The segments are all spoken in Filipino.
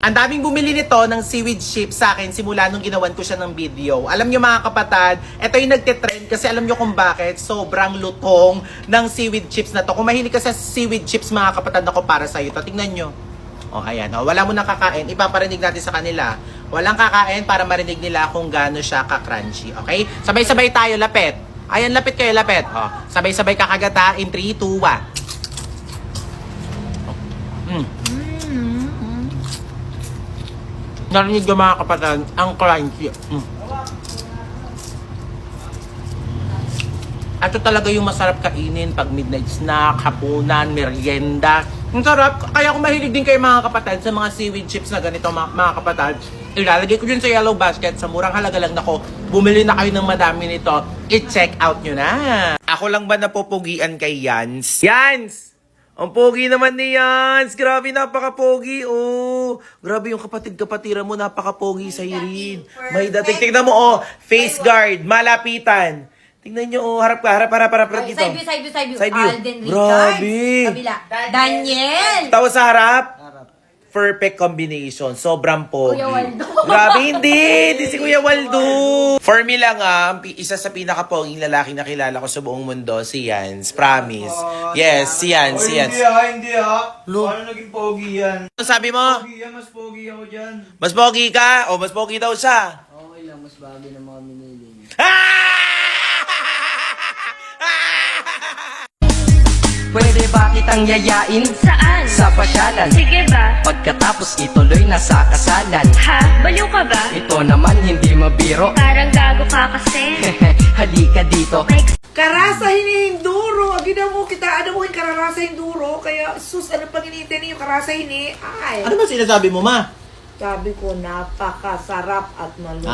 Ang daming bumili nito ng seaweed chips sa akin simula nung ginawan ko siya ng video. Alam nyo mga kapatid, ito yung nagtitrend kasi alam nyo kung bakit sobrang lutong ng seaweed chips na to. Kung mahilig ka sa seaweed chips mga kapatid, ako para sa'yo to. Tingnan nyo. O ayan, o, wala mo nang kakain. Ipaparinig natin sa kanila. Walang kakain para marinig nila kung gaano siya ka-crunchy. Okay? Sabay-sabay tayo, lapit. Ayan, lapit kayo, lapit. O, sabay-sabay kakagata in 3, 2, 1. Narinig ko mga kapatid, ang crunchy. Ito talaga yung masarap kainin pag midnight snack, hapunan, merienda. Ang sarap. Kaya kung mahilig din kayo mga kapatid sa mga seaweed chips na ganito mga kapatid, ilalagay ko dyan sa yellow basket. Sa murang halaga lang nako. Bumili na kayo ng madami nito. I-check out nyo na. Ako lang ba napupugian kay Yans? Yans! Ang pogi naman ni Yans. Grabe, napaka-pogi. Oh, grabe yung kapatid-kapatiran mo. Napaka-pogi sa Irene. May dating. Tingnan mo, oh. Face guard. Malapitan. Tingnan nyo, oh. Harap ka. Harap dito. Side view. Side view. Alden Richards. Grabe. Kabila. Daniel. Tawa sa harap. Perfect combination. Sobrang pogi. Kuya Waldo. Grabe, hindi. Hindi si Kuya Waldo. For me lang isa sa pinaka-poging lalaki na kilala ko sa buong mundo, si Yans. Promise. Yes, si Yans. Hindi Paano naging pogi yan? Ano sabi mo? Pogi yan, mas pogi ako dyan. Mas pogi ka? O mas pogi daw siya? Okay lang, mas bagay ng mga minili. Pwede ba kitang yayain? Saan? Sa pasyalan. Sige ba? Pagkatapos ituloy na sa kasalan. Ha? Baliw ka ba? Ito naman hindi mabiro. Parang gago ka kasi. Halika dito. Karasa hinihinduro. Agina mo kita, ano mo yung kararasa hinduro. Kaya, sus, ano pang hinihintay niyo? Karasa hini. Ay, Ano ba sinasabi mo, ma? sabi ko, napakasarap at malutong.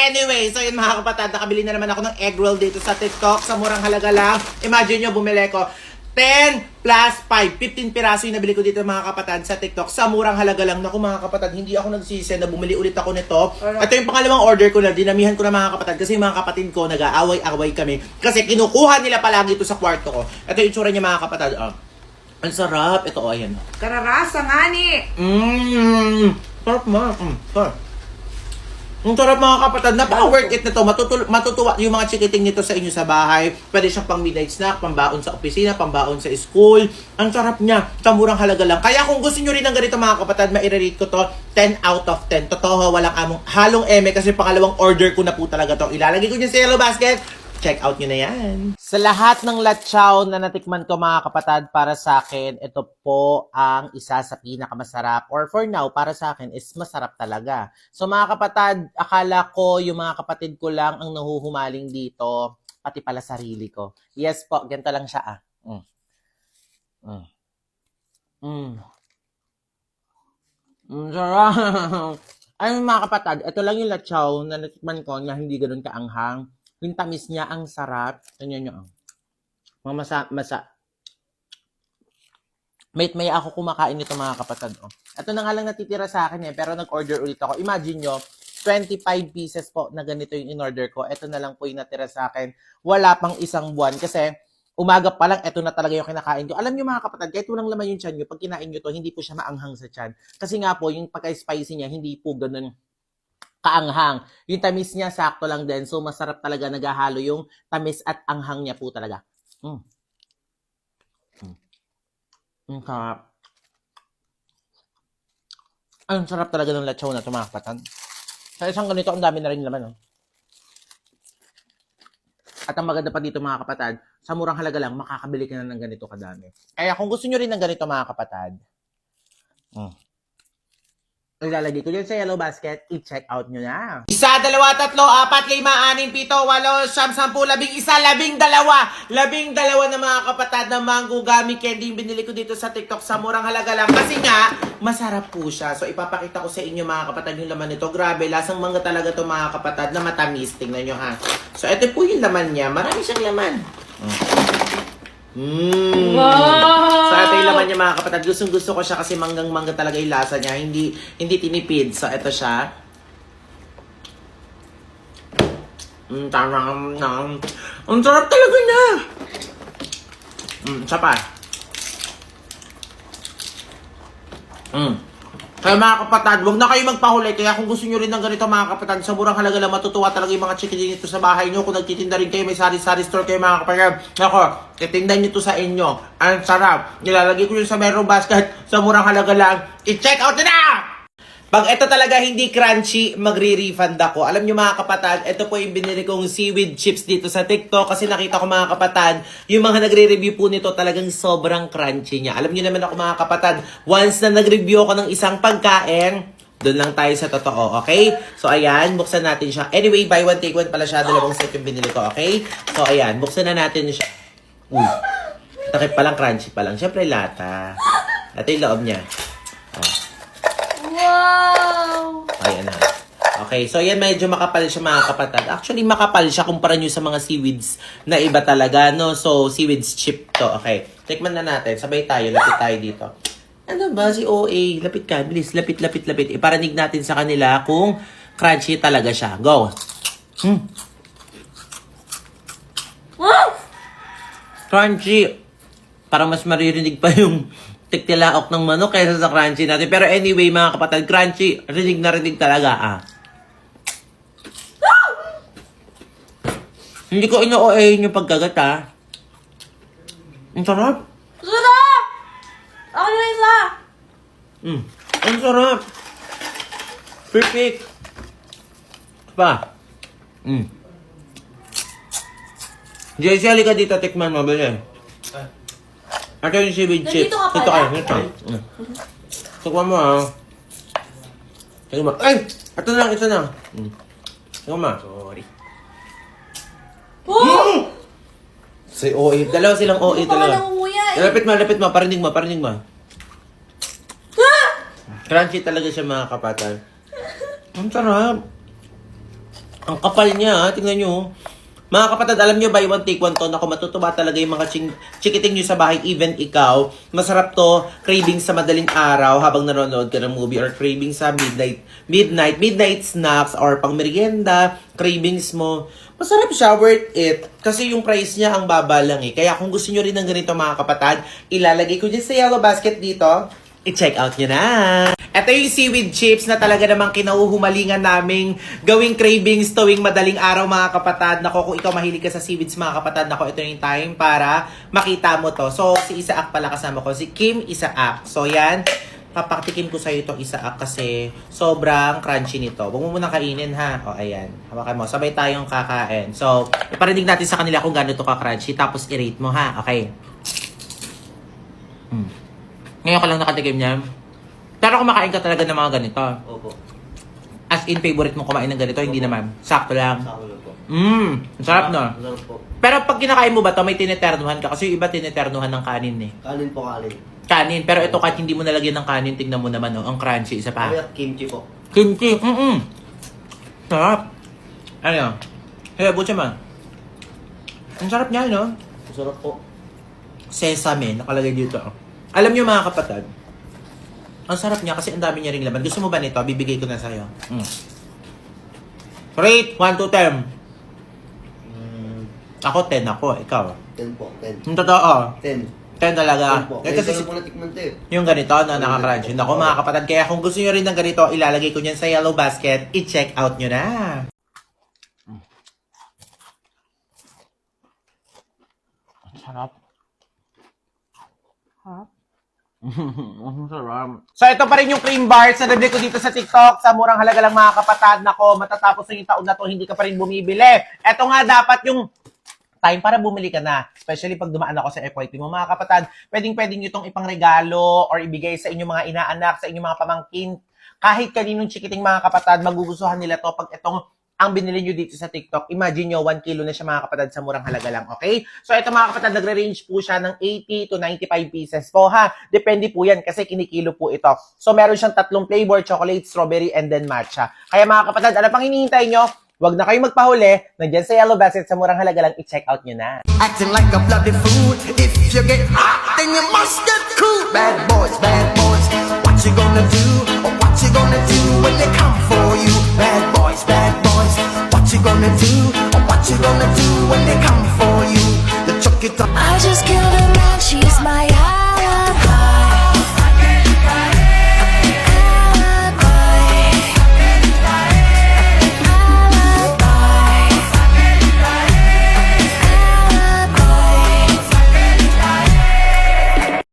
Anyway, so yun mga kapatid, nakabili na naman ako ng egg roll dito sa TikTok sa murang halaga lang. Imagine nyo, bumili ko 10 plus 5, 15 piraso yung nabili ko dito mga kapatid sa TikTok sa murang halaga lang. Naku mga kapatid, hindi ako nagsisi na bumili ulit ako nito. Ito yung pangalawang order ko na, dinamihan ko na mga kapatid kasi yung mga kapatid ko nag-aaway-away kami kasi kinukuha nila palagi ito sa kwarto ko. Ito yung itsura niya mga kapatid. Ang sarap. Ito, ayan. Kararasa nga ni. Sarap ma. Sarap. Ang sarap mga kapatid. Napaka-worth it na to. Matutuwa yung mga chikiting nito sa inyo sa bahay. Pwede siyang pang midnight snack, pambaon sa opisina, pambaon sa school. Ang sarap niya. Sa murang halaga lang. Kaya kung gusto nyo rin ng ganito mga kapatid, maire-rate ko to 10 out of 10. Totoo, walang halong eme kasi pangalawang order ko na po talaga to. Ilalagay ko dyan sa yellow basket. Check out nyo na yan. Sa lahat ng latsaw na natikman ko mga kapatid, para sa akin, ito po ang isa sa pinakamasarap. Or for now, para sa akin, is masarap talaga. So mga kapatid, akala ko yung mga kapatid ko lang ang nahuhumaling dito. Pati pala sarili ko. Yes po, ganito lang siya Sarap. Ayun mga kapatid, ito lang yung latsaw na natikman ko na hindi ganun kaanghang. Yung tamis niya, ang sarap. Ganyan nyo. Mga masa. May ako kumakain nito mga kapatid. Ito na nga lang natitira sa akin pero nag-order ulit ako. Imagine nyo, 25 pieces po na ganito yung in-order ko. Ito na lang po yung natira sa akin. Wala pang isang buwan kasi umaga pa lang, ito na talaga yung kinakain ko. Alam nyo mga kapatid, kahit walang laman yung tiyan nyo, pag kinain nyo to, hindi po siya maanghang sa tiyan. Kasi nga po, yung pagka-spicy niya, hindi po ganun kaanghang. Yung tamis niya, sakto lang din. So, masarap talaga naghahalo yung tamis at anghang niya po talaga. Sarap. Ang sarap talaga ng latsaw na ito, mga kapatid. Sa isang ganito, ang dami na rin laman. At ang maganda pa dito, mga kapatid, sa murang halaga lang, makakabili ka na ng ganito kadami. Kaya kung gusto nyo rin ng ganito, mga kapatid, ilalagay ko dyan sa yellow basket, i-check out nyo na. 1, 2, 3, 4, 5, 6, 7, 8, 9, 10, 11, 12 na mga kapatid na mango gummy candy yung binili ko dito sa TikTok sa murang halaga lang. Kasi nga, masarap po siya. So, ipapakita ko sa inyo mga kapatid yung laman nito. Grabe, lasang mangga talaga to mga kapatid na matamis. Tingnan nyo ha. So, ito po yung laman niya. Marami siyang laman. So, ito yung laman niya mga kapatid. Gustong-gusto ko siya kasi manggang-mangga talaga yung lasa niya. Hindi tinipid. So, ito siya. Ang sarap talaga niya. Isa pa. Kaya mga kapatid, huwag na kayo magpahuli. Kaya kung gusto nyo rin ng ganito mga kapatid, sa murang halaga lang matutuwa talaga yung mga chikiting ito sa bahay nyo. Kung nagtitinda rin kayo, may sari-sari store kayo mga kapatid. Ako, titindan nyo to sa inyo. Ang sarap. Nilalagay ko yun sa meron basket. Sa murang halaga lang. I-check out na! Pag ito talaga hindi crunchy, magre-refund ako. Alam nyo mga kapatid, ito po yung binili kong seaweed chips dito sa TikTok kasi nakita ko mga kapatid, yung mga nagre-review po nito talagang sobrang crunchy niya. Alam nyo naman ako mga kapatid, once na nag-review ako ng isang pagkain, doon lang tayo sa totoo, okay? So ayan, buksan natin siya. Anyway, buy one take one pala siya, dalawang set yung binili ko, okay? So ayan, buksan na natin siya. Takip pa lang, crunchy pa lang. Siyempre lata. Ito yung loob niya. Wow! Ayan na. Okay, so yan medyo makapal siya mga kapatid. Actually, makapal siya kumpara nyo sa mga seaweeds na iba talaga, no? So, seaweeds chip to. Okay, tikman na natin. Sabay tayo, lapit tayo dito. Ano ba si OA? Lapit ka, bilis. Lapit. Iparanig natin sa kanila kung crunchy talaga siya. Go! Crunchy! Para mas maririnig pa yung tiktilaok ng manok kaysa sa crunchy natin. Pero anyway, mga kapatid, crunchy, rinig na rinig talaga, Hindi ko ino-OA yung pagkagat, Ang sarap. Sarap! Ako na isa! Ang sarap. Perfect. Pa. JC, halika dito, tikman mo, bili. Ito yung seaweed chips. Nandito ka pala? Dito. Tikman mo, Tikman mo. Ay! Ito na. Tikman mo. Sorry. Oh! Si OA. Dalawa silang OA Hindi pa nga talaga. nangunguya Lapit mo. Parinig mo. Crunchy talaga siya mga kapatid. Ang sarap. Ang kapal niya, tingnan nyo. Mga kapatid, alam nyo, buy one take one to. Naku, matutuwa talaga yung mga chikiting nyo sa bahay, even ikaw. Masarap to, craving sa madaling araw habang nanonood ka ng movie or craving sa midnight snacks or pang merienda, cravings mo. Masarap siya, worth it. Kasi yung price niya ang baba lang Kaya kung gusto nyo rin ng ganito mga kapatid, ilalagay ko dyan sa yellow basket dito. I-check out nyo na. Ito yung seaweed chips na talaga namang kinauhumalingan naming gawing cravings tuwing madaling araw mga kapatid. Nako, kung ikaw mahilig ka sa seaweeds mga kapatid, nako, ito yung time para makita mo to. So, si Isaac pala kasama ko. Si Kim Isaac. So, yan. Papaktikin ko sa'yo itong Isaac kasi sobrang crunchy nito. Huwag mo munang kainin ha. O, ayan. Hawakan mo. Sabay tayong kakain. So, iparinig natin sa kanila kung gano'n ito ka-crunchy. Tapos, i-rate mo ha. Okay. Ngayon ka lang nakatikim niya. Pero kumakain ka talaga ng mga ganito. Opo. As in, favorite mo kumain ng ganito? Hindi naman. Sakto lang. Sako lang po. Ang sarap no? Sarap po. Pero pag kinakain mo ba to may tineternuhan ka? Kasi yung iba tineternuhan ng kanin Kanin po kanin. Kanin. Pero ito kahit hindi mo nalagyan ng kanin, tingnan mo naman ang crunchy. Isa pa. Kaya kimchi po. Kimchi. Sarap. Ano? Hey, butya man. Ang sarap niya, no? Sarap po. Sesame, nakalagay dito. Alam niyo mga kapatid, ang sarap niya kasi ang dami niya ring laman. Gusto mo ba nito? Bibigay ko na sa'yo. Rate, 1 to 10. Ako, 10 ako. Ikaw? 10 po. 10. Yung totoo? 10. 10 talaga. 10 po. Eh, kasi Kasi po natikman to yung ganito na naka-crunch. Ako mga kapatid, kaya kung gusto niyo rin ng ganito, ilalagay ko niyan sa yellow basket. I-check out niyo na. Sarap. So ito pa rin yung cream bars na nabili ko dito sa TikTok sa murang halaga lang mga kapatid. Nako, matatapos na yung taon na to, hindi ka pa rin bumibili. Ito nga dapat yung time para bumili ka na. Especially pag dumaan ako sa FYP mo mga kapatid. Pwedeng nyo itong ipangregalo or ibigay sa inyong mga inaanak, sa inyong mga pamangkin. Kahit kaninong chikiting mga kapatid, magugustuhan nila to pag itong ang binili nyo dito sa TikTok. Imagine nyo, 1 kilo na siya mga kapatid sa murang halaga lang, okay? So ito mga kapatid, nagre-range po siya ng 80 to 95 pieces po ha. Depende po yan kasi kinikilo po ito. So meron siyang 3 flavor, chocolate, strawberry, and then matcha. Kaya mga kapatid, ano pang hinihintay nyo? Huwag na kayong magpahuli. Nandiyan sa yellow basket sa murang halaga lang, i-check out nyo na. Acting like a bloody fool. If you get hot, then you must get cool. Bad boys, what you gonna do? Or what you gonna do when they come for you? Bad boys, what you gonna do? Or what you gonna do when they come for you? They chuck it up. I just can't